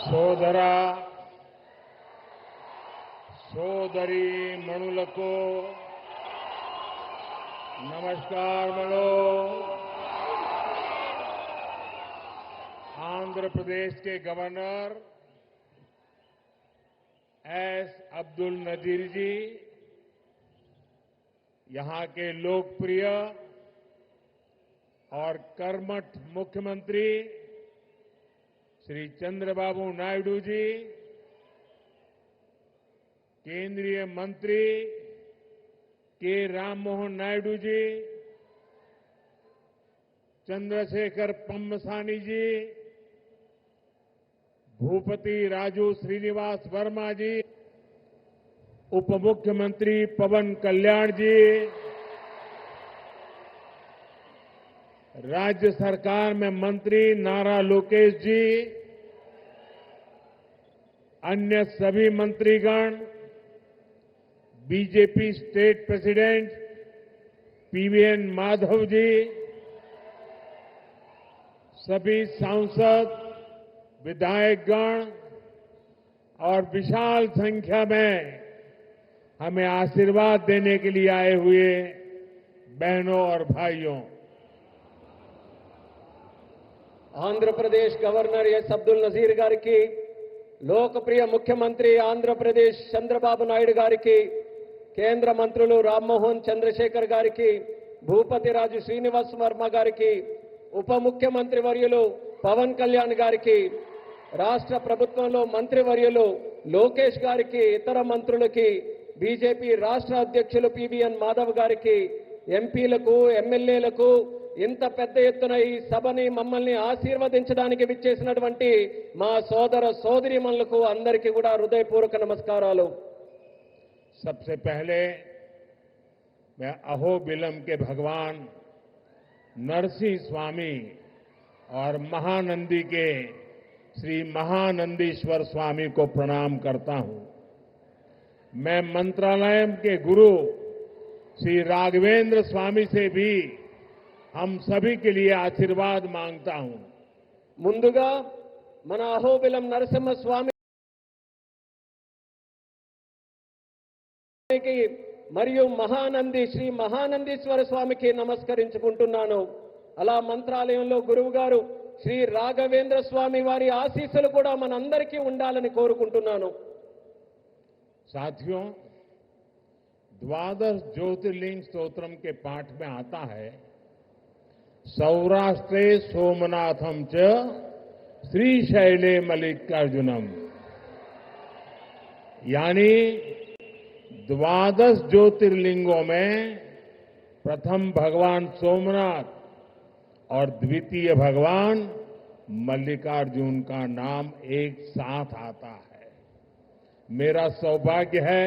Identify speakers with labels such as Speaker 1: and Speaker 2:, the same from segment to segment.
Speaker 1: సోదర సోదరి మణులకు నమస్కారములు। आंध्र प्रदेश के गवर्नर एस अब्दुल नजीर जी, यहां के लोकप्रिय और कर्मठ मुख्यमंत्री श्री चंद्रबाबू नायडू जी, केंद्रीय मंत्री के राममोहन नायडू जी, चंद्रशेखर पम्मसानी जी, भूपति राजू श्रीनिवास वर्मा जी, उप मुख्यमंत्री पवन कल्याण जी, राज्य सरकार में मंत्री नारा लोकेश जी, अन्य सभी मंत्रीगण, BJP state president PVN Madhav ji, सभी सांसद, विधायकगण और विशाल संख्या में हमें आशीर्वाद देने के लिए आए हुए बहनों और भाइयों,
Speaker 2: आंध्र प्रदेश गवर्नर एस अब्दुल नजीर गारिकी, लोकप्रिय मुख्यमंत्री आंध्र प्रदेश चंद्रबाबु नायडू गारिकी, केंद्र मंत्रुलु राममोहन चंद्रशेखर गारिकी, भूपति राजू श्रीनिवास वर्मा गारिकी, ఉప ముఖ్యమంత్రి వర్యులు పవన్ కళ్యాణ్ గారికి, రాష్ట్ర ప్రభుత్వంలో మంత్రి వర్యులు లోకేష్ గారికి, ఇతర మంత్రులకి, బీజేపీ రాష్ట్ర అధ్యక్షులు పీవీఎన్ మాధవ్ గారికి, ఎంపీలకు, ఎమ్మెల్యేలకు, ఇంత పెద్ద ఎత్తున ఈ సభని మమ్మల్ని ఆశీర్వదించడానికి విచ్చేసినటువంటి మా సోదర సోదరీమణులకు అందరికీ కూడా హృదయపూర్వక నమస్కారాలు।
Speaker 1: सबसे पहले मैं अहोबिलम के भगवान नरसिंह स्वामी और महानंदी के श्री महानंदीश्वर स्वामी को प्रणाम करता हूं। मैं मंत्रालय के गुरु श्री राघवेंद्र स्वामी से भी हम सभी के लिए आशीर्वाद मांगता हूं।
Speaker 2: ముందుగా మన అహోబిలం నరసింహ స్వామి మరియు మహానంది శ్రీ మహానందీశ్వర స్వామికి నమస్కరించుకుంటున్నాను। అలా మంత్రాలయంలో గురువు గారు శ్రీ రాఘవేంద్ర స్వామి వారి ఆశీస్సులు కూడా మనందరికీ ఉండాలని కోరుకుంటున్నాను।
Speaker 1: साथियों, द्वादश ज्योतिर्लिंग स्तोत्रम के पाठ में आता है, सौराष्ट्रे सोमनाथम च श्रीशैले मल्लिकार्जुनम, यानी द्वादश ज्योतिर्लिंगों में प्रथम भगवान सोमनाथ और द्वितीय भगवान मल्लिकार्जुन का नाम एक साथ आता है। मेरा सौभाग्य है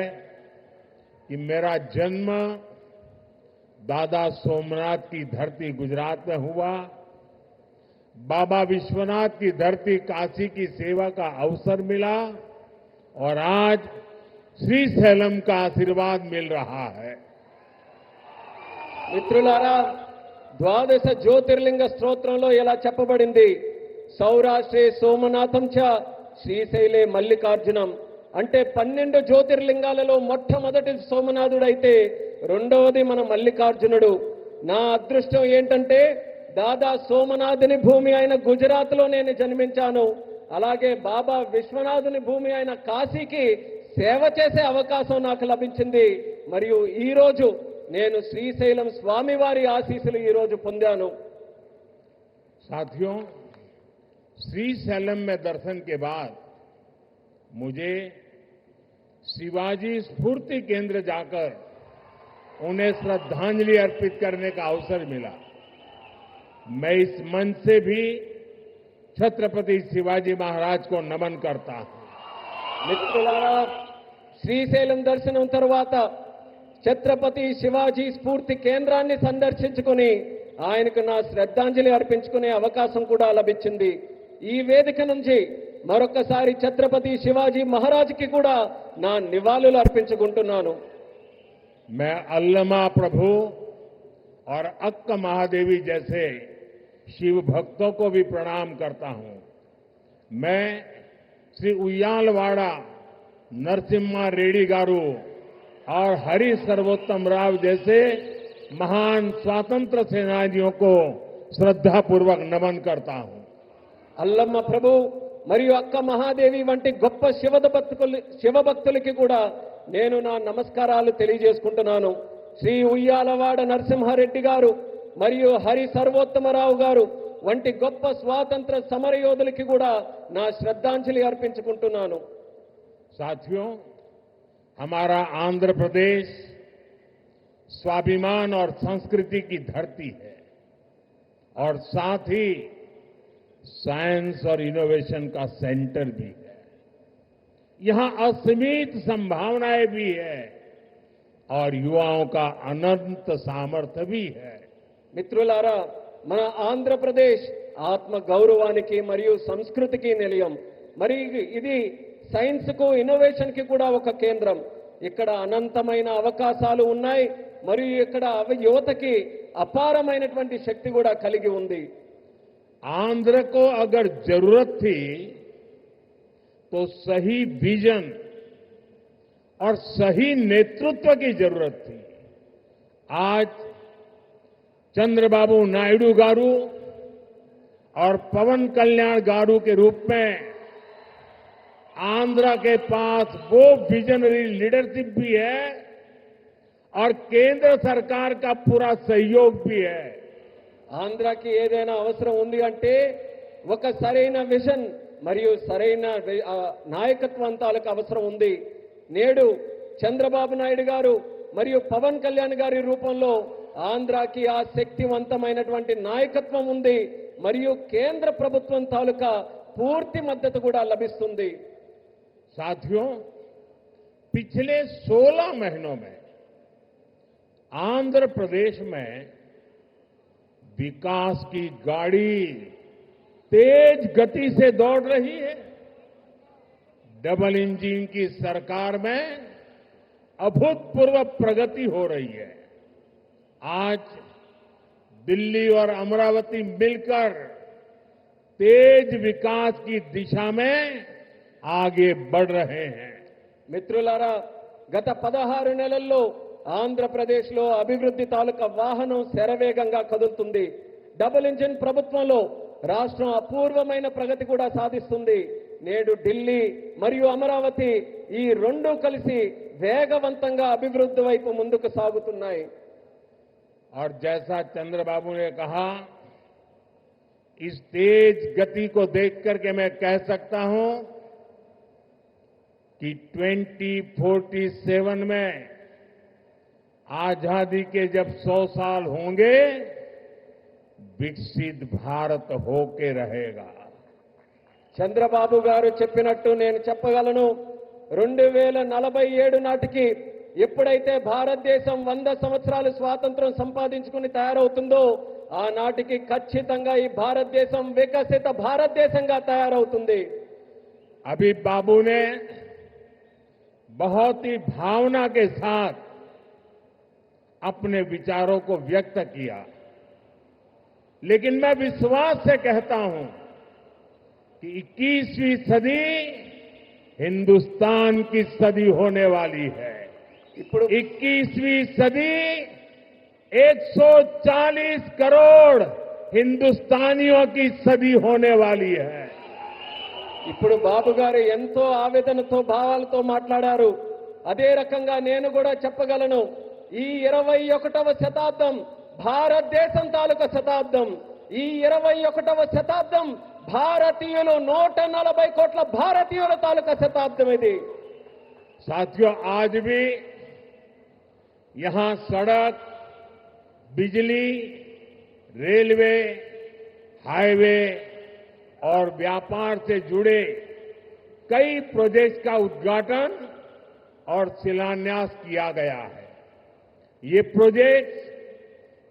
Speaker 1: कि मेरा जन्म दादा सोमनाथ की धरती गुजरात में हुआ, बाबा विश्वनाथ की धरती काशी की सेवा का अवसर मिला और आज శ్రీశైలం का आशीर्वाद मिल रहा है।
Speaker 2: మిత్రులారా, ద్వాదశ జ్యోతిర్లింగ స్తోత్రంలో ఇలా చెప్పబడింది, సౌరాష్ట్రే సోమనాథం చ శ్రీశైలే మల్లికార్జునం, అంటే 12 జ్యోతిర్లింగాలలో మొట్టమొదటి సోమనాథుడైతే రెండవది మన మల్లికార్జునుడు। నా అదృష్టం ఏంటంటే దాదా సోమనాథుని భూమి అయిన గుజరాత్లో నేను జన్మించాను, అలాగే బాబా విశ్వనాథుని భూమి అయిన కాశీకి సేవ చేసే అవకాశం నాకు లభించింది। మరియు ఈ రోజు నేను శ్రీశైలం స్వామి వారి ఆశీస్సులు ఈ రోజు పొందాను।
Speaker 1: साथियों, श्रीशैलम में दर्शन के बाद मुझे शिवाजी स्फूर्ति केंद्र जाकर उन्हें श्रद्धांजलि अर्पित करने का अवसर मिला। मैं इस मंच से भी छत्रपति शिवाजी महाराज को नमन करता हूं।
Speaker 2: మిత్రులారా, శ్రీశైలం దర్శనం తర్వాత ఛత్రపతి శివాజీ స్ఫూర్తి కేంద్రాన్ని సందర్శించుకుని ఆయనకు నా శ్రద్ధాంజలి అర్పించుకునే అవకాశం కూడా లభించింది। ఈ వేదిక నుంచి మరొకసారి ఛత్రపతి శివాజీ మహారాజ్కి కూడా నా నివాళులు అర్పించుకుంటున్నాను।
Speaker 1: मैं अल्लमा प्रभु और अक्क महादेवी जैसे शिव भक्तों को भी प्रणाम करता हूं। मैं श्री उయ్యాలవాడ नरसिम्हा रेड्डी गारू और हरि सर्वोत्तम राव जैसे महान स्वातंत्र सेनानियों को श्रद्धापूर्वक नमन करता हूं।
Speaker 2: అల్లమ్మ ప్రభు మరియు అక్క మహాదేవి వంటి గొప్ప శివభక్తులకి కూడా నేను నా నమస్కారాలు తెలియజేసుకుంటున్నాను. శ్రీ ఉయ్యాలవాడ నరసింహారెడ్డి గారు మరియు హరి సర్వోత్తమరావు గారు వంటి గొప్ప స్వాతంత్ర సమరయోధులకి కూడా నా శ్రద్ధాంజలి అర్పించుకుంటున్నాను.
Speaker 1: साथियों, हमारा आंध्र प्रदेश स्वाभिमान और संस्कृति की धरती है और साथ ही साइंस और इनोवेशन का सेंटर भी है। यहां असीमित संभावनाएं भी है और युवाओं का अनंत सामर्थ्य भी है।
Speaker 2: మిత్రులారా, మన ఆంధ్రప్రదేశ్ ఆత్మ గౌరవానికి మరియు సంస్కృతికి నిలయం. మరి ఇది సైన్స్ కు ఇన్నోవేషన్ కి కూడా ఒక కేంద్రం. ఇక్కడ అనంతమైన అవకాశాలు ఉన్నాయి మరియు ఇక్కడ యువతకి అపారమైనటువంటి శక్తి కూడా కలిగి ఉంది.
Speaker 1: आंध्र को अगर जरूरत थी तो सही विजन और सही नेतृत्व की जरूरत थी। आज चंद्रबाबू नायडू गारू और पवन कल्याण गारू के रूप में आंध्र के पास वो विजनरी लीडरशिप भी है और केंद्र सरकार का पूरा सहयोग भी है।
Speaker 2: ఆంధ్రాకి ఏదైనా అవసరం ఉంది అంటే ఒక సరైన విజన్ మరియు సరైన నాయకత్వం తాలూకు అవసరం ఉంది. నేడు చంద్రబాబు నాయుడు గారు మరియు పవన్ కళ్యాణ్ గారి రూపంలో ఆంధ్రాకి ఆ శక్తివంతమైనటువంటి నాయకత్వం ఉంది మరియు కేంద్ర ప్రభుత్వం తాలూకా పూర్తి మద్దతు కూడా లభిస్తుంది.
Speaker 1: साथियों, पिछले 16 महीनों में आंध्र प्रदेश में विकास की गाड़ी तेज गति से दौड़ रही है। डबल इंजन की सरकार में अभूतपूर्व प्रगति हो रही है। आज दिल्ली और अमरावती मिलकर तेज विकास की दिशा में आगे बढ़ रहे हैं।
Speaker 2: మిత్రులారా, గత 16 నెలల్లో ఆంధ్రప్రదేశ్లో అభివృద్ధి తాలూకా వాహనం శరవేగంగా కదులుతుంది. డబుల్ ఇంజిన్ ప్రభుత్వంలో రాష్ట్రం అపూర్వమైన ప్రగతి కూడా సాధిస్తుంది. నేడు ఢిల్లీ మరియు అమరావతి ఈ రెండు కలిసి వేగవంతంగా అభివృద్ధి వైపు ముందుకు సాగుతున్నాయి.
Speaker 1: और जैसा चंद्रबाबू ने कहा, इस तेज गति को देख करके मैं कह सकता हूं कि 2047 में आजादी के जब 100 साल होंगे, विकसित भारत होके रहेगा।
Speaker 2: చంద్రబాబు గారు చెప్పినట్టు నేను చెప్పగలను. 2047 నాటికి ఎప్పుడైతే భారతదేశం 100 సంవత్సరాలు స్వాతంత్రం సంపాదించుకుని తయారవుతుందో ఆనాటికి ఖచ్చితంగా ఈ భారతదేశం వికసిత భారతదేశంగా తయారవుతుంది.
Speaker 1: अभी बाबू ने बहुत ही भावना के साथ अपने विचारों को व्यक्त किया, लेकिन मैं विश्वास से कहता हूं कि 21वीं सदी हिंदुस्तान की सदी होने वाली है। 21वीं सदी 140 करोड़ हिंदुस्तानियों की सदी होने वाली है।
Speaker 2: ఇప్పుడు బాబు గారు ఎంతో ఆవేదనతో భావాలతో మాట్లాడారు. అదే రకంగా నేను కూడా చెప్పగలను. ఈ 21వ శతాబ్దం భారతదేశం తాలూకా శతాబ్దం. ఈ 21వ శతాబ్దం భారతీయులు 140 కోట్ల భారతీయుల తాలూకా శతాబ్దం ఇది.
Speaker 1: साथियों, आज भी यहां सड़क, बिजली, रेलवे, हाईवे और व्यापार से जुड़े कई प्रोजेक्ट्स का उद्घाटन और शिलान्यास किया गया है। ये प्रोजेक्ट्स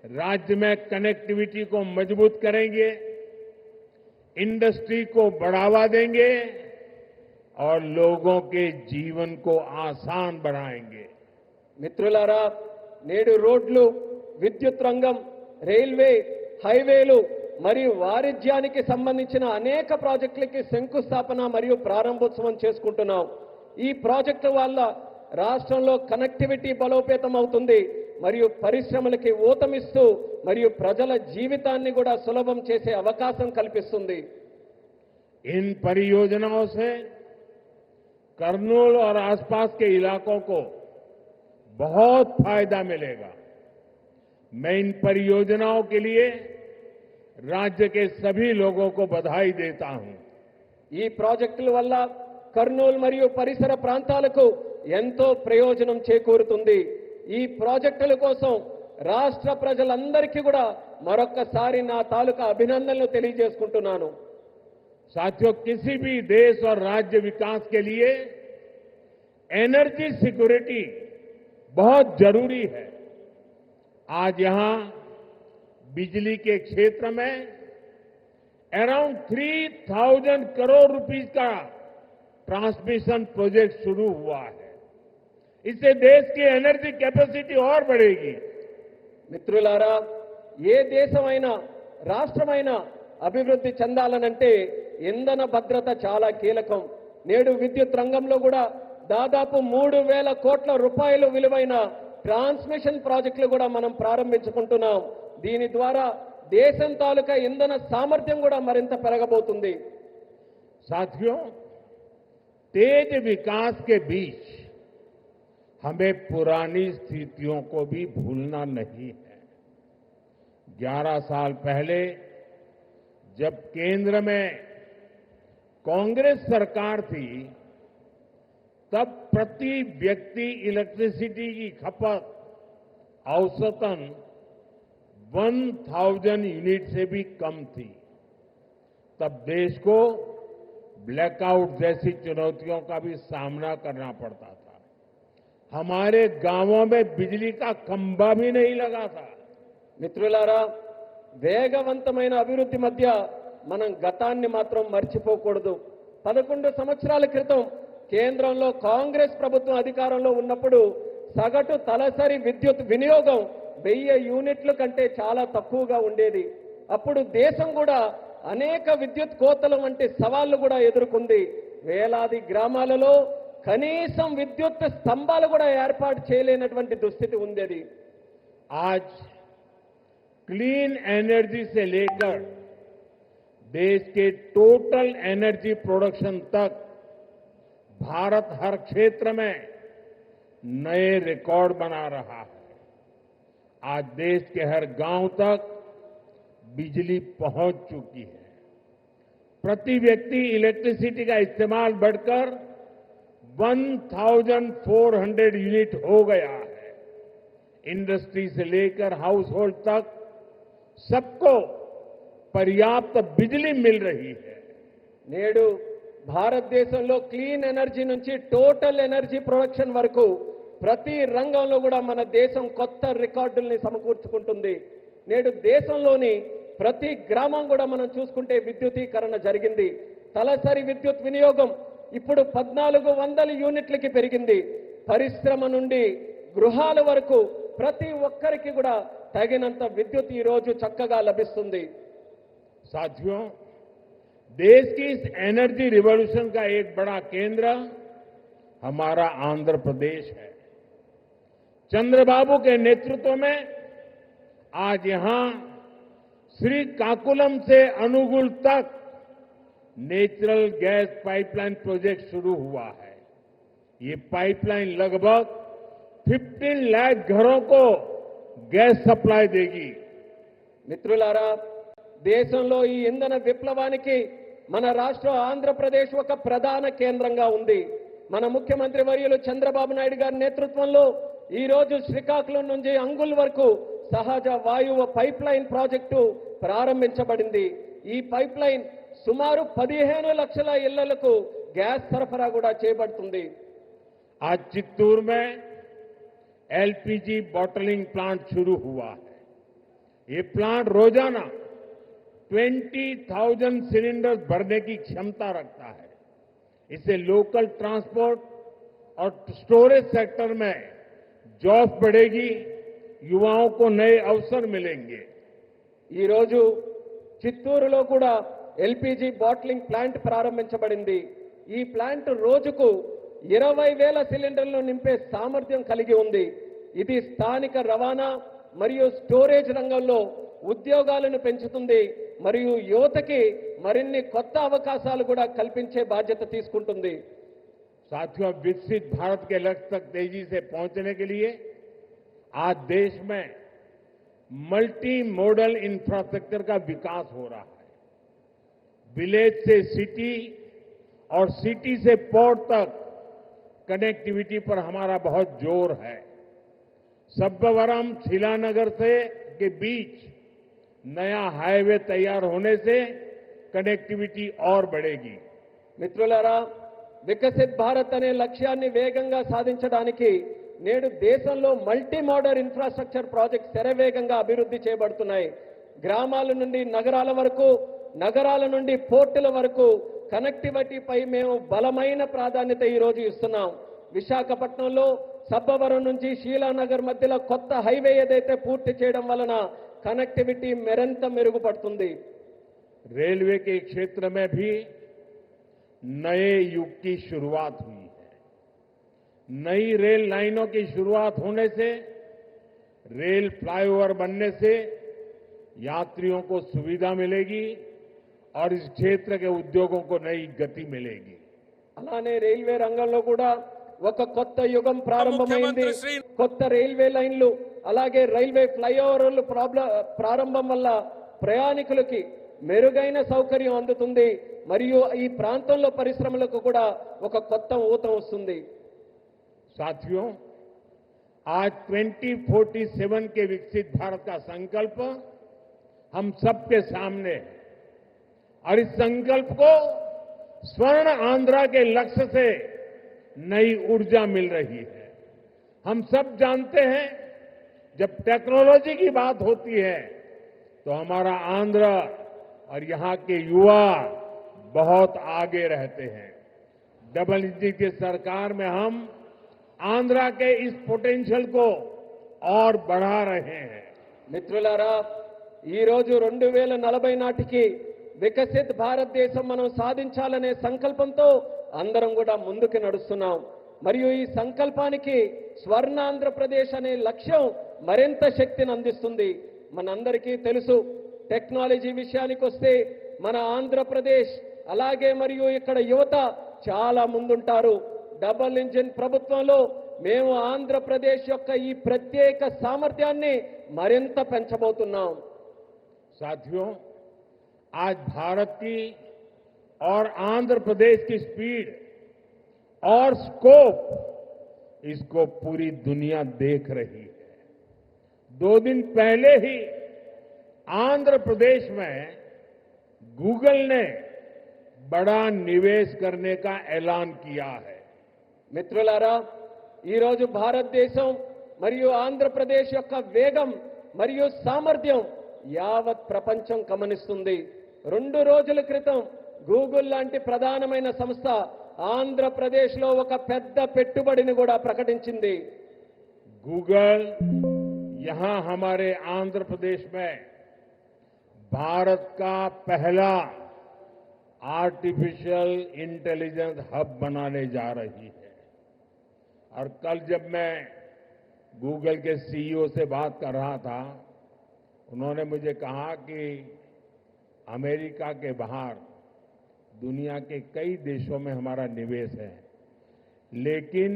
Speaker 1: राज्य में कनेक्टिविटी को मजबूत करेंगे, इंडस्ट्री को बढ़ावा देंगे और लोगों के जीवन को आसान बनाएंगे।
Speaker 2: మిత్రులారా, నేడు రోడ్లు, విద్యుత్ రంగం, రైల్వే, హైవేలు మరియు వాణిజ్యానికి సంబంధించిన అనేక ప్రాజెక్టులకి శంకుస్థాపన మరియు ప్రారంభోత్సవం చేసుకుంటున్నాం. ఈ ప్రాజెక్టు వల్ల రాష్ట్రంలో కనెక్టివిటీ బలోపేతం అవుతుంది మరియు పరిశ్రమలకి ఊతమిస్తూ మరియు ప్రజల జీవితాన్ని కూడా సులభం చేసే అవకాశం కల్పిస్తుంది.
Speaker 1: इन परियोजनाओं से करनूल और आसपास के इलाकों को बहुत फायदा मिलेगा. मैं इन परियोजनाओं के लिए राज्य के सभी लोगों को बधाई देता हूं.
Speaker 2: ఈ ప్రాజెక్టుల వల్ల కర్నూలు మరియు పరిసర ప్రాంతాలకు ఎంతో ప్రయోజనం చేకూరుతుంది. ఈ ప్రాజెక్టుల కోసం రాష్ట్ర ప్రజలందరికీ కూడా మరొక్కసారి నా తాలూకా అభినందనలు తెలియజేసుకుంటున్నాను.
Speaker 1: साथियों, किसी भी देश और राज्य विकास के लिए एनर्जी सिक्योरिटी बहुत जरूरी है. आज यहां बिजली के क्षेत्र में अराउंड 3000 करोड़ रुपीस का ट्रांसमिशन प्रोजेक्ट शुरू हुआ है. इससे देश की एनर्जी कैपेसिटी और बढ़ेगी.
Speaker 2: మిత్రులారా, ఏ దేశమైనా రాష్ట్రమైనా అభివృద్ధి చెందాలనంటే ఇంధన భద్రత చాలా కీలకం. నేడు విద్యుత్ రంగంలో కూడా దాదాపు 3,000 కోట్ల రూపాయలు విలువైన ట్రాన్స్మిషన్ ప్రాజెక్టులు కూడా మనం ప్రారంభించుకుంటున్నాం. దీని ద్వారా దేశం తాలూకా ఇంధన సామర్థ్యం కూడా మరింత పెరగబోతుంది.
Speaker 1: साथियों, तेज विकास के बीच हमें पुरानी स्थितियों को भी भूलना नहीं है. 11 साल पहले जब केंद्र में कांग्रेस सरकार थी, तब प्रति व्यक्ति इलेक्ट्रिसिटी की खपत औसतन 1000 यूनिट से भी कम थी. तब देश को ब्लैकआउट जैसी चुनौतियों का भी सामना करना पड़ता था. हमारे गांवों में बिजली का खंभा भी नहीं लगा था.
Speaker 2: మిత్రులారా, వేగవంతమైన అభివృద్ధి మధ్య మనం గతాన్ని మాత్రం మర్చిపోకూడదు. 11 సంవత్సరాల క్రితం కేంద్రంలో కాంగ్రెస్ ప్రభుత్వం అధికారంలో ఉన్నప్పుడు సగటు తలసరి విద్యుత్ వినియోగం 1000 యూనిట్ల కంటే చాలా తక్కువగా ఉండేది. అప్పుడు దేశం కూడా అనేక విద్యుత్ కోతల వంటి సవాళ్లు కూడా ఎదుర్కొంది. వేలాది గ్రామాలలో కనీసం విద్యుత్ స్తంభాలు కూడా ఏర్పాటు చేయలేనటువంటి దుస్థితి ఉండేది.
Speaker 1: आज क्लीन एनर्जी से लेकर देश के टोटल एनर्जी प्रोडक्शन तक भारत हर क्षेत्र में नए रिकॉर्ड बना रहा है. आज देश के हर गांव तक बिजली पहुंच चुकी है. प्रति व्यक्ति इलेक्ट्रिसिटी का इस्तेमाल बढ़कर 1400 यूनिट हो गया है. इंडस्ट्री से लेकर हाउस होल्ड तक सबको पर्याप्त बिजली मिल रही है.
Speaker 2: నేడు భారతదేశంలో క్లీన్ ఎనర్జీ నుంచి టోటల్ ఎనర్జీ ప్రొడక్షన్ వరకు ప్రతి రంగంలో కూడా మన దేశం కొత్త రికార్డుల్ని సమకూర్చుకుంటుంది. నేడు దేశంలోని ప్రతి గ్రామం కూడా మనం చూసుకుంటే విద్యుదీకరణ జరిగింది. తలసరి విద్యుత్ వినియోగం ఇప్పుడు 1400 యూనిట్లకి పెరిగింది. పరిశ్రమ నుండి గృహాల వరకు ప్రతి ఒక్కరికి కూడా తగినంత విద్యుత్ ఈ రోజు చక్కగా లభిస్తుంది.
Speaker 1: साथियों, देश की इस एनर्जी रिवॉल्यूशन का एक बड़ा केंद्र हमारा आंध्र प्रदेश है. चंद्रबाबू के नेतृत्व में आज यहां श्रीकाकुलम से अनुगुल तक नेचुरल गैस पाइपलाइन प्रोजेक्ट शुरू हुआ है. ये पाइपलाइन लगभग 15 लाख घरों को गैस सप्लाई देगी.
Speaker 2: మిత్రులారా, దేశంలో ఈ ఇంధన విప్లవానికి మన రాష్ట్రం ఆంధ్రప్రదేశ్ ఒక ప్రధాన కేంద్రంగా ఉంది. మన ముఖ్యమంత్రి వర్యులు చంద్రబాబు నాయుడు గారి నేతృత్వంలో ఈ రోజు శ్రీకాకుళం నుంచి అంగుల్ వరకు సహజ వాయువు పైప్ లైన్ ప్రాజెక్టు ప్రారంభించబడింది. ఈ పైప్ లైన్ సుమారు 15 లక్షల ఇళ్లకు గ్యాస్ సరఫరా కూడా చేయబడుతుంది.
Speaker 1: आज चित्तूर में एलपीजी बॉटलिंग प्लांट शुरू हुआ है. ये प्लांट रोजाना 20,000 सिलेंडर भरने की क्षमता रखता है. इससे लोकल ट्रांसपोर्ट और स्टोरेज सेक्टर में जॉब बढ़ेगी, युवाओं को नए अवसर मिलेंगे.
Speaker 2: ఈ రోజు చిత్తూరులో కూడా ఎల్పిజి బాటిలింగ్ ప్లాంట్ ప్రారంభించబడింది. ఈ ప్లాంట్ రోజుకు 20,000 సిలిండర్లు నింపే సామర్థ్యం కలిగి ఉంది. ఇది స్థానిక రవాణా మరియు స్టోరేజ్ రంగంలో ఉద్యోగాలను పెంచుతుంది మరియు యువతకి మరిన్ని కొత్త అవకాశాలు కూడా కల్పించే బాధ్యత తీసుకుంటుంది.
Speaker 1: साथियों, विकसित भारत के लक्ष्य तक तेजी से पहुंचने के लिए आज देश में मल्टी मॉडल इंफ्रास्ट्रक्चर का विकास हो रहा है। विलेज से सिटी और सिटी से पोर्ट तक कनेक्टिविटी पर हमारा बहुत जोर है। सब्बवरम शिलानगर से के बीच नया हाईवे तैयार होने से कनेक्टिविटी और बढ़ेगी।
Speaker 2: మిత్రులారా, వికసిత్ భారత్ అనే లక్ష్యాన్ని వేగంగా సాధించడానికి నేడు దేశంలో మల్టీ మోడల్ ఇన్ఫ్రాస్ట్రక్చర్ ప్రాజెక్ట్ శరవేగంగా అభివృద్ధి చేయబడుతున్నాయి. గ్రామాల నుండి నగరాల వరకు, నగరాల నుండి పోర్టుల వరకు కనెక్టివిటీపై మేము బలమైన ప్రాధాన్యత ఈ రోజు ఇస్తున్నాం. విశాఖపట్నంలో సబ్బవరం నుంచి శీలానగర్ మధ్యలో కొత్త హైవే ఏదైతే పూర్తి చేయడం వలన కనెక్టివిటీ మరింత మెరుగుపడుతుంది.
Speaker 1: रेलवे के क्षेत्र में भी नए युग की शुरुआत हुई है। नई रेल लाइनों की शुरुआत होने से, रेल फ्लाईओवर बनने से यात्रियों को सुविधा मिलेगी और इस क्षेत्र के उद्योगों को नई गति मिलेगी।
Speaker 2: అలానే రైల్వే రంగంలో కూడా ఒక కొత్త యుగం ప్రారంభమైంది. కొత్త రైల్వే లైన్లు అలాగే రైల్వే ఫ్లైఓవర్లు ప్రారంభం వల్ల ప్రయాణికులకి మెరుగైన సౌకర్యం అందుతుంది మరియు ఈ ప్రాంతంలో పరిశ్రమలకు కూడా ఒక కొత్త ఊతం వస్తుంది.
Speaker 1: साथियों, आज 2047 के विकसित भारत का संकल्प हम सबके सामने है और इस संकल्प को स्वर्ण आंध्रा के लक्ष्य से नई ऊर्जा मिल रही है। हम सब जानते हैं, जब टेक्नोलॉजी की बात होती है तो हमारा आंध्र और यहां के युवा बहुत आगे रहते हैं। डबल इंजन की सरकार में हम आंध्रा के इस पोटेंशियल को और बढ़ा रहे हैं।
Speaker 2: మిత్రులారా, ఈ రోజు 2040 నాటికి వికసిత్ భారతదేశం మనం సాధించాలనే సంకల్పంతో అందరం కూడా ముందుకు నడుస్తున్నాం. మరియు ఈ సంకల్పానికి స్వర్ణాంధ్రప్రదేశ్ అనే లక్ష్యం మరింత శక్తిని అందిస్తుంది. మనందరికీ తెలుసు, టెక్నాలజీ విషయానికి వస్తే మన ఆంధ్రప్రదేశ్ అలాగే మరియు ఇక్కడ యువత చాలా ముందుంటారు. డబుల్ ఇంజిన్ ప్రభుత్వంలో మేము ఆంధ్రప్రదేశ్ యొక్క ఈ ప్రత్యేక సామర్థ్యాన్ని మరింత పెంచబోతున్నాం.
Speaker 1: साथियों, आज भारत की और आंध्र प्रदेश की स्पीड और स्कोप, इसको पूरी दुनिया देख रही है। 2 दिन पहले ही आंध्र प्रदेश में गूगल ने बड़ा निवेश करने का ऐलान किया है।
Speaker 2: మిత్రులారా, ఈ రోజు భారతదేశం మరియు ఆంధ్రప్రదేశ్ యొక్క వేగం మరియు సామర్థ్యం యావత్ ప్రపంచం గమనిస్తుంది. 2 రోజుల క్రితం గూగుల్ లాంటి ప్రధానమైన సంస్థ ఆంధ్రప్రదేశ్లో ఒక పెద్ద పెట్టుబడిని కూడా ప్రకటించింది.
Speaker 1: गूगल यहां हमारे आंध्र प्रदेश में भारत का पहला आर्टिफिशियल इंटेलिजेंस हब बनाने जा रही है। और कल जब मैं गूगल के सीईओ से बात कर रहा था, उन्होंने मुझे कहा कि अमेरिका के बाहर दुनिया के कई देशों में हमारा निवेश है, लेकिन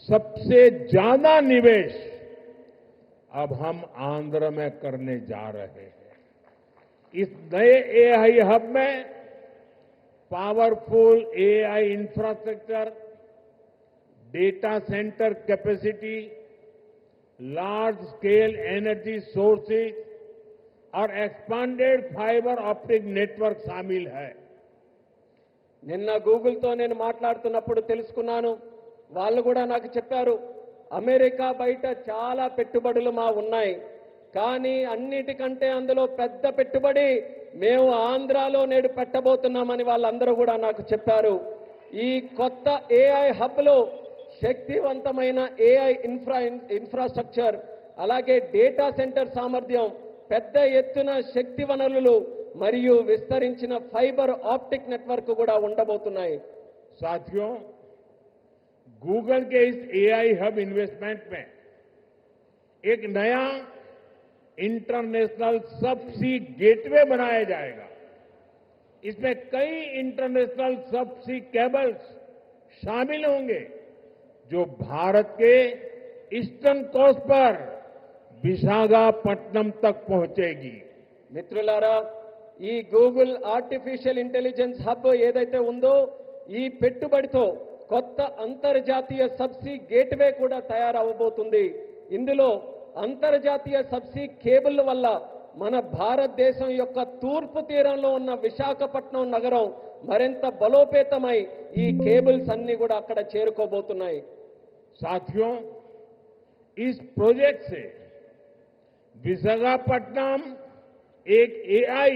Speaker 1: सबसे ज्यादा निवेश अब हम आंध्र में करने जा रहे हैं। इस नए एआई हब में powerful AI infrastructure, data centre capacity, large scale energy sources और एक्सपांडेड फाइबर ऑप्टिक नेटवर्क शामिल है।
Speaker 2: నిన్న గూగుల్తో నేను మాట్లాడుతున్నప్పుడు తెలుసుకున్నాను, వాళ్ళు కూడా నాకు చెప్పారు, అమెరికా బయట చాలా పెట్టుబడులు మా ఉన్నాయి, కానీ అన్నిటికంటే అందులో పెద్ద పెట్టుబడి మేము ఆంధ్రాలో నేడు పెట్టబోతున్నామని వాళ్ళందరూ కూడా నాకు చెప్పారు. ఈ కొత్త ఏఐ హబ్లో శక్తివంతమైన ఏఐ ఇన్ఫ్రాస్ట్రక్చర్ అలాగే డేటా సెంటర్ సామర్థ్యం పెద్ద ఎత్తున శక్తి వనరులు మరియు విస్తరించిన ఫైబర్ ఆప్టిక్ నెట్వర్క్ కూడా ఉండబోతున్నాయి.
Speaker 1: साथियों, गूगल के इस एआई हब इन्वेस्टमेंट में एक नया इंटरनेशनल सबसी गेटवे बनाया जाएगा. इसमें कई इंटरनेशनल सबसी केबल्स शामिल होंगे जो भारत के ईस्टर्न कोस्ट पर विशाखापट्टनम तक पहुंचेगी.
Speaker 2: మిత్రులారా, ఈ గూగుల్ ఆర్టిఫిషియల్ ఇంటెలిజెన్స్ హబ్ ఏదైతే ఉందో ఈ పెట్టుబడితో కొత్త అంతర్జాతీయ సబ్సీ గేట్వే కూడా తయారవబోతుంది. ఇందులో అంతర్జాతీయ సబ్సీ కేబుల్ వల్ల మన భారతదేశం యొక్క తూర్పు తీరంలో ఉన్న విశాఖపట్నం నగరం మరింత బలోపేతమై ఈ కేబుల్స్ అన్ని కూడా అక్కడ చేరుకోబోతున్నాయి.
Speaker 1: साथियों, इस प्रोजेक्ट से विशाखापट्टनम एक एआई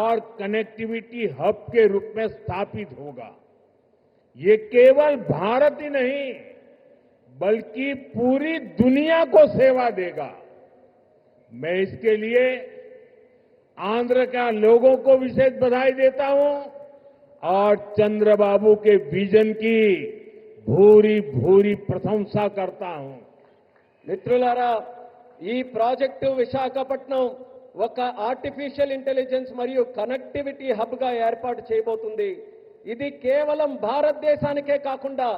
Speaker 1: और कनेक्टिविटी हब के रूप में स्थापित होगा. ये केवल भारत ही नहीं बल्कि पूरी दुनिया को सेवा देगा. मैं इसके लिए आंध्र के लोगों को विशेष बधाई देता हूं और चंद्रबाबू के विजन की भूरी भूरी प्रशंसा करता हूं.
Speaker 2: మిత్రులారా, ఈ ప్రాజెక్టు విశాఖపట్నం ఒక ఆర్టిఫిషియల్ ఇంటెలిజెన్స్ మరియు కనెక్టివిటీ హబ్ గా ఏర్పాటు చేయబోతుంది. ఇది కేవలం భారతదేశానికే కాకుండా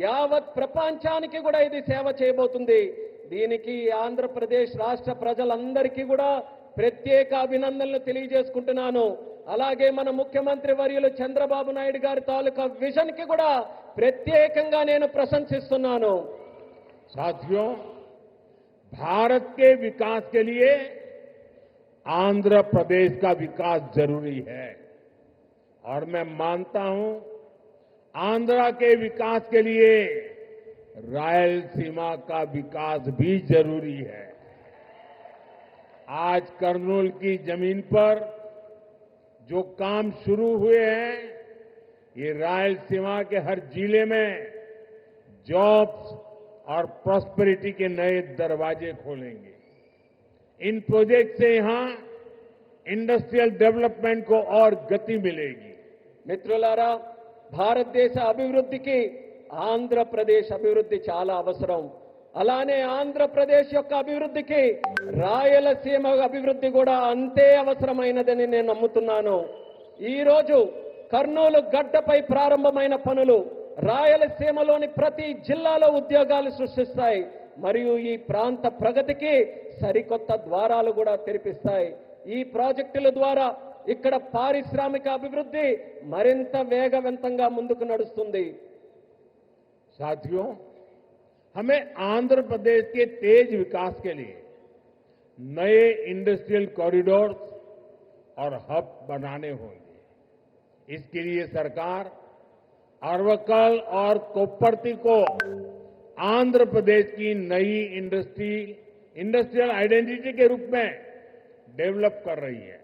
Speaker 2: యావత్ ప్రపంచానికి కూడా ఇది సేవ చేయబోతుంది. దీనికి ఆంధ్రప్రదేశ్ రాష్ట్ర ప్రజలందరికీ కూడా ప్రత్యేక అభినందనలు తెలియజేసుకుంటున్నాను. అలాగే మన ముఖ్యమంత్రి వర్యులు చంద్రబాబు నాయుడు గారి తాలూకా విజన్ కి కూడా ప్రత్యేకంగా నేను ప్రశంసిస్తున్నాను.
Speaker 1: साथियों, भारत के विकास के लिए आंध्र प्रदेश का विकास जरूरी है और मैं मानता हूं आंध्र के विकास के लिए रायलसीमा का विकास भी जरूरी है. आज कर्नूल की जमीन पर जो काम शुरू हुए हैं ये रायलसीमा के हर जिले में जॉब्स और प्रॉस्पेरिटी के नए दरवाजे खोलेंगे. इन प्रोजेक्ट से यहां इंडस्ट्रियल डेवलपमेंट को और गति मिलेगी.
Speaker 2: మిత్రులారా, భారతదేశ అభివృద్ధికి ఆంధ్రప్రదేశ్ అభివృద్ధి చాలా అవసరం. అలానే ఆంధ్రప్రదేశ్ యొక్క అభివృద్ధికి రాయలసీమ అభివృద్ధి కూడా అంతే అవసరమైనదని నేను నమ్ముతున్నాను. ఈ రోజు కర్నూలు గడ్డపై ప్రారంభమైన పనులు రాయలసీమలోని ప్రతి జిల్లాలో ఉద్యోగాలు సృష్టిస్తాయి మరియు ఈ ప్రాంత ప్రగతికి సరికొత్త ద్వారాలు కూడా తెరిపిస్తాయి. ఈ ప్రాజెక్టుల ద్వారా ఇక్కడ పారిశ్రామిక అభివృద్ధి మరింత వేగవంతంగా ముందుకు నడుస్తుంది.
Speaker 1: साथियों, हमें आंध्र प्रदेश के तेज विकास के लिए नए इंडस्ट्रियल कॉरिडोर और हब बनाने होंगे. इसके लिए सरकार अरवक्कल और कोप्परती को आंध्र प्रदेश की नई इंडस्ट्रियल आइडेंटिटी के रूप में डेवलप कर रही है.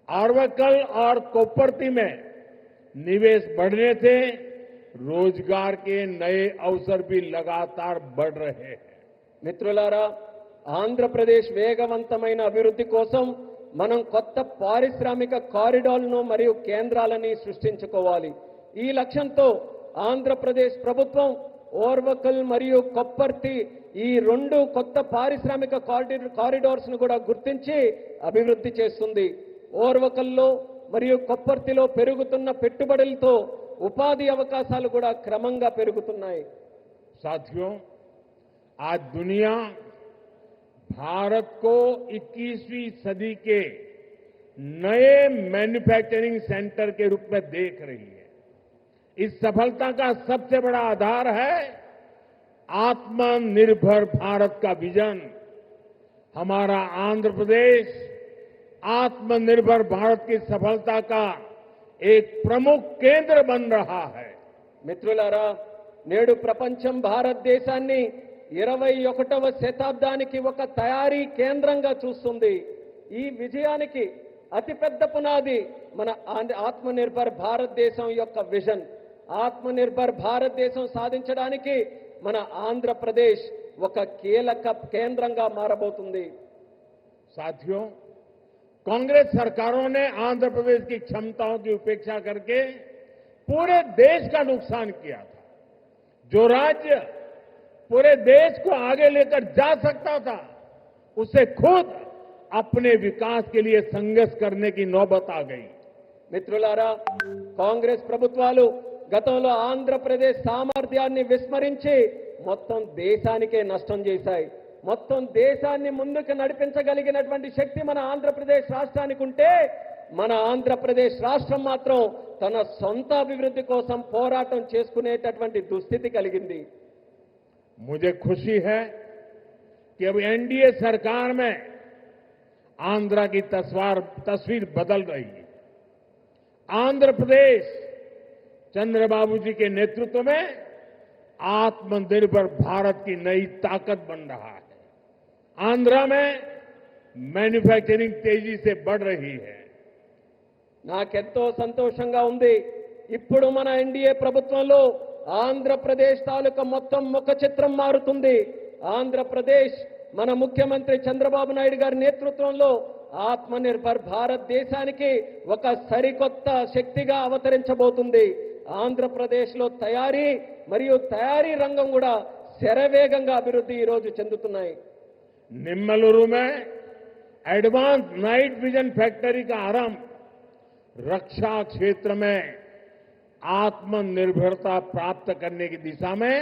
Speaker 1: अरवक्कल और कोप्परती में निवेश बढ़ने से रोजगार के नए अवसर भी लगातार बढ़ रहे हैं.
Speaker 2: మిత్రులారా, ఆంధ్రప్రదేశ్ వేగవంతమైన అభివృద్ధి కోసం మనం కొత్త పారిశ్రామిక కారిడార్లను మరియు కేంద్రాలని సృష్టించుకోవాలి. ఈ లక్ష్యంతో ఆంధ్రప్రదేశ్ ప్రభుత్వం ఓర్వకల్ మరియు కొప్పర్తి ఈ రెండు కొత్త పారిశ్రామిక కారిడార్స్ ను కూడా గుర్తించి అభివృద్ధి చేస్తుంది. ఓర్వకల్లో మరియు కొప్పర్తిలో పెరుగుతున్న పెట్టుబడులతో ఉపాధి అవకాశాలు కూడా క్రమంగా పెరుగుతున్నాయి.
Speaker 1: साथियों, आज दुनिया भारत को 21वीं सदी के नए मैन्युफैक्चरिंग सेंटर के रूप में देख रही है. इस सफलता का सबसे बड़ा आधार है आत्मनिर्भर भारत का विजन. हमारा आंध्र प्रदेश आत्मनिर्भर भारत की सफलता का एक प्रमुख केंद्र बन रहा है.
Speaker 2: మిత్రులారా, నేడు ప్రపంచం భారతదేశాన్ని 21వ శతాబ్దానికి ఒక తయారీ కేంద్రంగా చూస్తుంది. ఈ విజయానికి అతిపెద్ద పునాది మన ఆత్మనిర్భర్ భారతదేశం యొక్క విజన్. ఆత్మనిర్భర్ భారతదేశం సాధించడానికి మన ఆంధ్రప్రదేశ్ ఒక కీలక కేంద్రంగా మారబోతుంది.
Speaker 1: साथियों, कांग्रेस सरकारों ने आंध्र प्रदेश की क्षमताओं की उपेक्षा करके पूरे देश का नुकसान किया था। जो राज्य पूरे देश को आगे लेकर जा सकता था, उसे खुद अपने विकास के लिए संघर्ष करने की नौबत आ गई।
Speaker 2: మిత్రులారా, కాంగ్రెస్ ప్రభుత్వాలు గతంలో ఆంధ్రప్రదేశ్ సామర్థ్యాన్ని విస్మరించి మొత్తం దేశానికే నష్టం చేశాయి. మొత్తం దేశాన్ని ముందుకు నడిపించగలిగినటువంటి శక్తి మన ఆంధ్రప్రదేశ్ రాష్ట్రానికి ఉంటే, మన ఆంధ్రప్రదేశ్ రాష్ట్రం మాత్రం తన సొంత అభివృద్ధి కోసం పోరాటం చేసుకునేటటువంటి దుస్థితి కలిగింది.
Speaker 1: मुझे खुशी है कि अब एनडीए सरकार में आंध्र की तस्वीर बदल रही है। आंध्र प्रदेश चंद्रबाबू जी के नेतृत्व में आत्मनिर्भर भारत की नई ताकत बन रहा है। आंध्र में मैन्युफैक्चरिंग तेजी से बढ़ रही है।
Speaker 2: నాకెంతో సంతోషంగా ఉంది. ఇప్పుడు మన ఎన్డీఏ ప్రభుత్వంలో ఆంధ్రప్రదేశ్ తాలూకా మొత్తం ముఖ చిత్రం మారుతుంది. ఆంధ్రప్రదేశ్ మన ముఖ్యమంత్రి చంద్రబాబు నాయుడు గారి నేతృత్వంలో ఆత్మనిర్భర్ భారత్ దేశానికి ఒక సరికొత్త శక్తిగా అవతరించబోతుంది. ఆంధ్రప్రదేశ్లో తయారీ మరియు తయారీ రంగం కూడా శరవేగంగా అభివృద్ధి ఈ రోజు చెందుతున్నాయి.
Speaker 1: निम्मलुरु में एडवांस नाइट विजन फैक्ट्री का आरंभ रक्षा क्षेत्र में आत्मनिर्भरता प्राप्त करने की दिशा में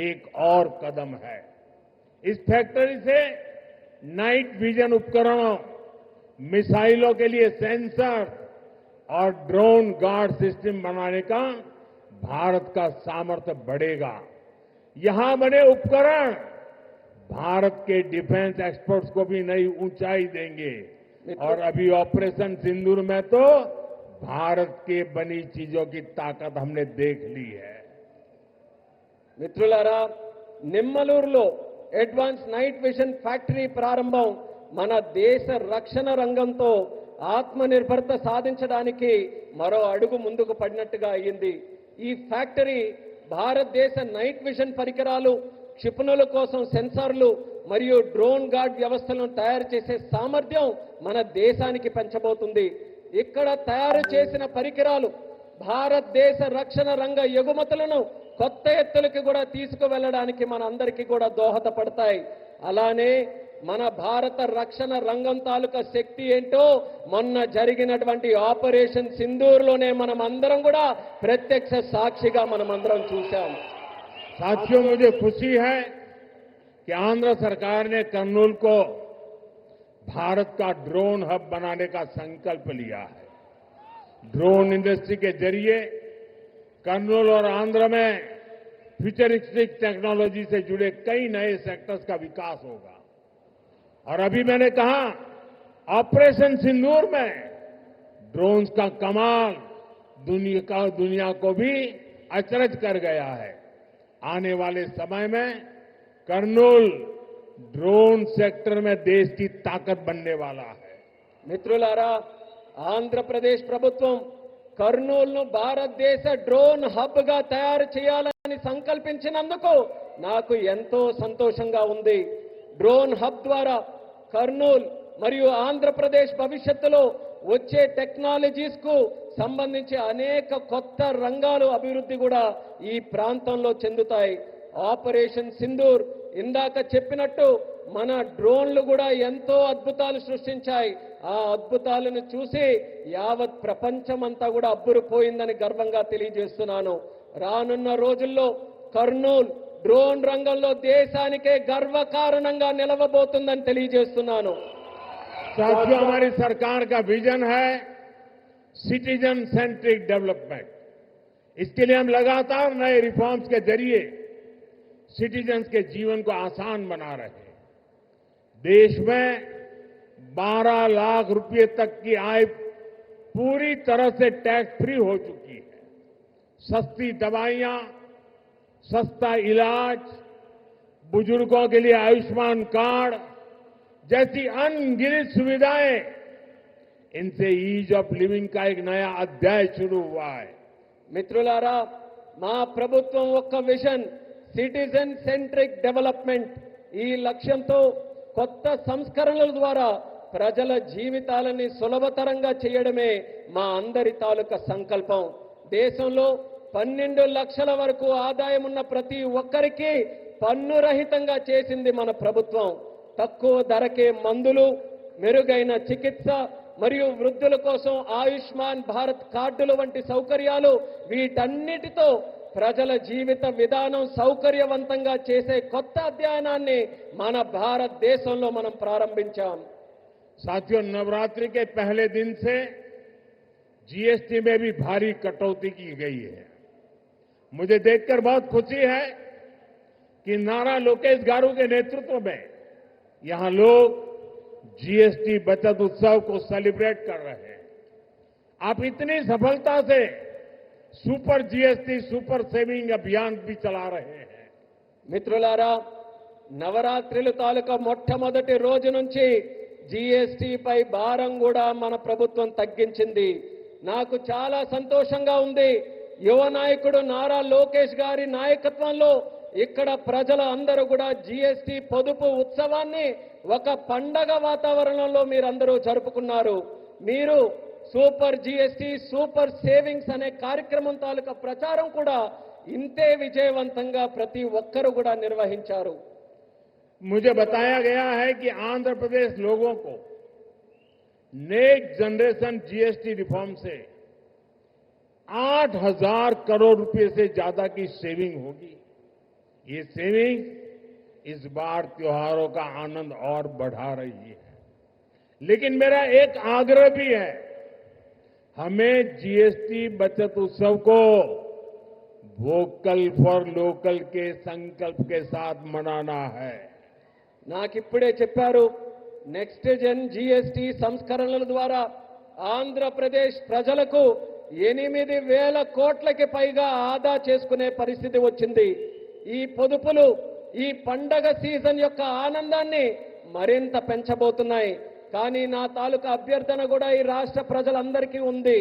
Speaker 1: एक और कदम है। इस फैक्ट्री से नाइट विजन उपकरणों, मिसाइलों के लिए सेंसर और ड्रोन गार्ड सिस्टम बनाने का भारत का सामर्थ्य बढ़ेगा। यहां बने उपकरण भारत के डिफेंस एक्सपर्ट्स को भी नई ऊंचाई देंगे। और अभी ऑपरेशन सिंदूर में तो भारत के बनी चीजों की ताकत हमने देख ली है।
Speaker 2: మిత్రులారా, నిమ్మలూరులో అడ్వాన్స్ నైట్ విజన్ ఫ్యాక్టరీ ప్రారంభం మన దేశ రక్షణ రంగంతో ఆత్మనిర్భరత సాధించడానికి మరో అడుగు ముందుకు పడినట్టుగా అయ్యింది. ఈ ఫ్యాక్టరీ భారతదేశ నైట్ విజన్ పరికరాలు, క్షిపణుల కోసం సెన్సార్లు మరియు డ్రోన్ గార్డ్ వ్యవస్థలను తయారు చేసే సామర్థ్యం మన దేశానికి పెంచబోతుంది. ఇక్కడ తయారు చేసిన పరికరాలు భారతదేశ రక్షణ రంగ ఎగుమతులను కొత్త ఎత్తులకు కూడా తీసుకువెళ్ళడానికి మనందరికీ కూడా దోహదపడతాయి. అలానే మన భారత రక్షణ రంగం తాలూకా శక్తి ఏంటో మొన్న జరిగినటువంటి ఆపరేషన్ సింధూర్లోనే మనం అందరం కూడా ప్రత్యక్ష సాక్షిగా మనం అందరం చూశాం.
Speaker 1: साथियों, मुझे खुशी है कि आंध्र सरकार ने कर्नूल को भारत का ड्रोन हब बनाने का संकल्प लिया है। ड्रोन इंडस्ट्री के जरिए कर्नूल और आंध्र में फ्यूचरिस्टिक टेक्नोलॉजी से जुड़े कई नए सेक्टर्स का विकास होगा। और अभी मैंने कहा, ऑपरेशन सिंदूर में ड्रोन्स का कमाल दुनिया को भी अचरज कर गया है। आने वाले समय में कर्नूल ड्रोन सेक्टर में देश की ताकत बनने वाला है।
Speaker 2: మిత్రులారా, ఆంధ్రప్రదేశ్ ప్రభుత్వం కర్నూలును భారతదేశ డ్రోన్ హబ్ గా తయారు చేయాలని సంకల్పించినందుకు నాకు ఎంతో సంతోషంగా ఉంది. డ్రోన్ హబ్ ద్వారా కర్నూలు మరియు ఆంధ్రప్రదేశ్ భవిష్యత్తులో వచ్చే టెక్నాలజీస్ కు సంబంధించి అనేక కొత్త రంగాలు అభివృద్ధి కూడా ఈ ప్రాంతంలో చెందుతాయి. ఆపరేషన్ సింధూర్ ఇందాక చెప్పినట్టు మన డ్రోన్లు కూడా ఎంతో అద్భుతాలు సృష్టించాయి. ఆ అద్భుతాలను చూసి యావత్ ప్రపంచమంతా కూడా అబ్బురుపోయిందని గర్వంగా తెలియజేస్తున్నాను. రానున్న రోజుల్లో కర్నూలు డ్రోన్ రంగంలో దేశానికే గర్వకారణంగా నిలవబోతుందని తెలియజేస్తున్నాను.
Speaker 1: साथियों, हमारी सरकार का विजन है सिटीजन सेंट्रिक डेवलपमेंट। इसके लिए हम लगातार नए रिफॉर्म्स के जरिए सिटीजन्स के जीवन को आसान बना रहे हैं। देश में 12 लाख रुपए तक की आय पूरी तरह से टैक्स फ्री हो चुकी है। सस्ती दवाइयां, सस्ता इलाज, बुजुर्गों के लिए आयुष्मान कार्ड जैसी अनगिनत सुविधाएं, इनसे ईज ऑफ लिविंग का एक नया अध्याय शुरू हुआ है।
Speaker 2: మిత్రులారా, మా ప్రభుత్వం ఒక్క విజన్ సిటిజన్ సెంట్రిక్ డెవలప్మెంట్ ఈ లక్ష్యంతో కొత్త సంస్కరణల ద్వారా ప్రజల జీవితాలని సులభతరంగా చేయడమే మా అందరి తాలూకా సంకల్పం. దేశంలో 12 లక్షల వరకు ఆదాయం ఉన్న ప్రతి ఒక్కరికి పన్ను రహితంగా చేసింది మన ప్రభుత్వం. తక్కువ ధరకే మందులు, మెరుగైన చికిత్స మరియు వృద్ధుల కోసం ఆయుష్మాన్ భారత్ కార్డులు వంటి సౌకర్యాలు, వీటన్నిటితో ప్రజల జీవిత విధానం సౌకర్యవంతంగా చేసే కొత్త అధ్యయనాన్ని మన భారతదేశంలో మనం ప్రారంభించాం.
Speaker 1: साथियों, नवरात्रि के पहले दिन से जीएसटी में भी भारी कटौती की गई है. मुझे देखकर बहुत खुशी है कि नारा लोकेश गारू के नेतृत्व में यहां लोग जीएसटी बचत उत्सव को सेलिब्रेट कर रहे हैं. आप इतनी सफलता से सुपर जीएसटी सुपर सेविंग अभियान भी चला रहे हैं.
Speaker 2: మిత్రులారా, నవరాత్రుల తాలూకా మొట్టమొదటి రోజు నుంచి జీఎస్టీపై భారం కూడా మన ప్రభుత్వం తగ్గించింది. నాకు చాలా సంతోషంగా ఉంది. యువ నాయకుడు నారా లోకేష్ గారి నాయకత్వంలో ఇక్కడ ప్రజల అందరూ కూడా జీఎస్టీ పొదుపు ఉత్సవాన్ని ఒక పండగ వాతావరణంలో మీరందరూ జరుపుకున్నారు. మీరు సూపర్ జీఎస్టీ సూపర్ సేవింగ్స్ అనే కార్యక్రమం తాలూకా ప్రచారం కూడా ఇంతే విజయవంతంగా ప్రతి ఒక్కరూ కూడా నిర్వహించారు.
Speaker 1: मुझे बताया गया है कि आंध्र प्रदेश लोगों को नेक्स्ट जनरेशन जीएसटी रिफॉर्म से 8,000 करोड़ रुपए से ज्यादा की सेविंग होगी. ये सेविंग इस बार त्योहारों का आनंद और बढ़ा रही है. लेकिन मेरा एक आग्रह भी है, हमें जीएसटी बचत उत्सव को वोकल फॉर लोकल के संकल्प के साथ मनाना है.
Speaker 2: నాకిప్పుడే చెప్పారు, నెక్స్ట్ జన్ జీఎస్టీ సంస్కరణల ద్వారా ఆంధ్రప్రదేశ్ ప్రజలకు 8,000 కోట్లకి పైగా ఆదా చేసుకునే పరిస్థితి వచ్చింది. ఈ పొదుపులు ఈ పండగ సీజన్ యొక్క ఆనందాన్ని మరింత పెంచబోతున్నాయి. కానీ నా తాలూకా అభ్యర్థన కూడా ఈ రాష్ట్ర ప్రజలందరికీ ఉంది.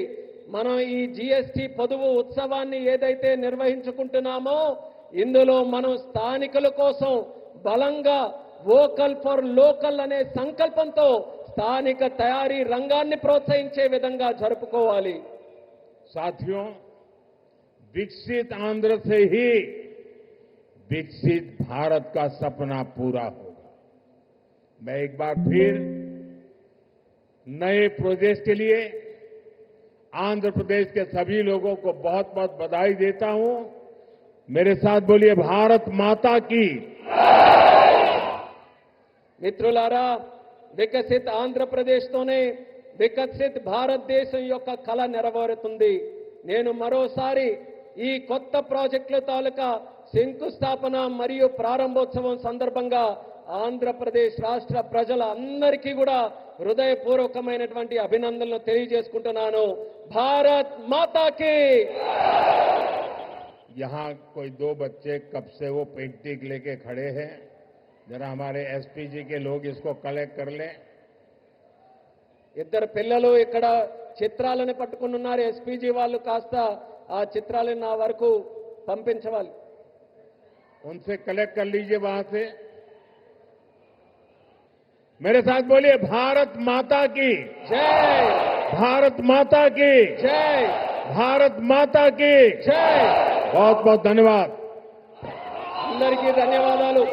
Speaker 2: మనం ఈ జీఎస్టీ పొదుపు ఉత్సవాన్ని ఏదైతే నిర్వహించుకుంటున్నామో ఇందులో మనం స్థానికుల కోసం బలంగా వోకల్ ఫర్ లోకల్ అనే సంకల్పంతో స్థానిక తయారీ రంగాన్ని ప్రోత్సహించే విధంగా జరుపుకోవాలి.
Speaker 1: साथियों, विकसित आंध्र से ही विकसित भारत का सपना पूरा होगा. मैं एक बार फिर नए प्रोजेक्ट के लिए आंध्र प्रदेश के सभी लोगों को बहुत बहुत बधाई देता हूं. मेरे साथ बोलिए, भारत माता की.
Speaker 2: మిత్రులారా, వికసిత్ ఆంధ్రప్రదేశ్తోనే వికసిత్ భారతదేశం యొక్క కళ నెరవేరుతుంది. నేను మరోసారి ఈ కొత్త ప్రాజెక్టుల తాలూకా శంకుస్థాపన మరియు ప్రారంభోత్సవం సందర్భంగా ఆంధ్రప్రదేశ్ రాష్ట్ర ప్రజల అందరికీ కూడా హృదయపూర్వకమైనటువంటి అభినందనలు తెలియజేసుకుంటున్నాను. భారత్ మాతాకి.
Speaker 1: यहां कोई 2 बच्चे कब से वो पेंटिंग लेके खड़े हैं. जरा हमारे एसपीजी के लोग इसको कलेक्ट कर लें.
Speaker 2: ఇద్దరు పిల్లలు ఇక్కడ చిత్రాలను పట్టుకుని ఉన్నారు. ఎస్పీజీ వాళ్ళు కాస్త ఆ చిత్రాలను నా వరకు పంపించవాలి.
Speaker 1: उनसे कलेक्ट कर लीजिए वहां से. मेरे साथ बोलिए, भारत माता की
Speaker 2: జై.
Speaker 1: भारत माता की
Speaker 2: జై.
Speaker 1: भारत माता की
Speaker 2: జై.
Speaker 1: बहुत बहुत धन्यवाद.
Speaker 2: అందరికీ ధన్యవాదాలు.